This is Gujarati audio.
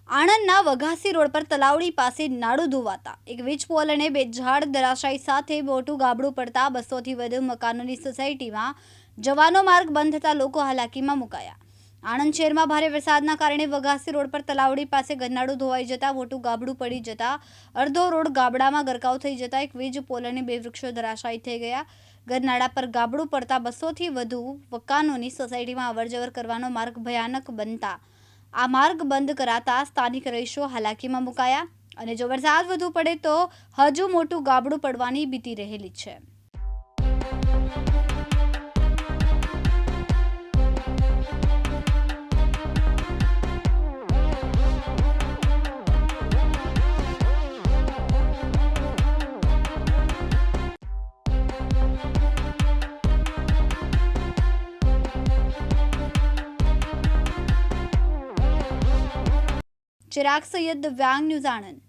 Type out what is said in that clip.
આણંદના વઘાસી રોડ પર તલાવડી પાસે નાડું ધોવાતા એક વીજ પોલ અને બે ઝાડ ધરાશાયી સાથે મોટું ગાબડું પડતા 200થી વધુ મકાનોની સોસાયટીમાં જવાનો માર્ગ બંધ થતા લોકો હાલાકીમાં મુકાયા। આણંદ શહેરમાં ભારે વરસાદના કારણે વઘાસી રોડ પર તલાવડી પાસે ગરનાળું ધોવાઈ જતા મોટું ગાબડું પડી જતા અડધો રોડ ગાબડામાં ગરકાવ થઈ જતા એક વીજ પોલ અને બે વૃક્ષો ધરાશાયી થઈ ગયા। ગરનાળા પર ગાબડું પડતા 200થી વધુ મકાનોની સોસાયટીમાં અવરજવર કરવાનો માર્ગ ભયાનક બનતા આ માર્ગ બંધ કરાતા સ્થાનિક રહીશો હાલાકીમાં મુકાયા અને જો વરસાદ વધુ પડે તો હજુ મોટું ગાબડું પડવાની ભીતિ રહેલી છે। चिराग सैयद, दिव्यांग न्यूज़, आनंद।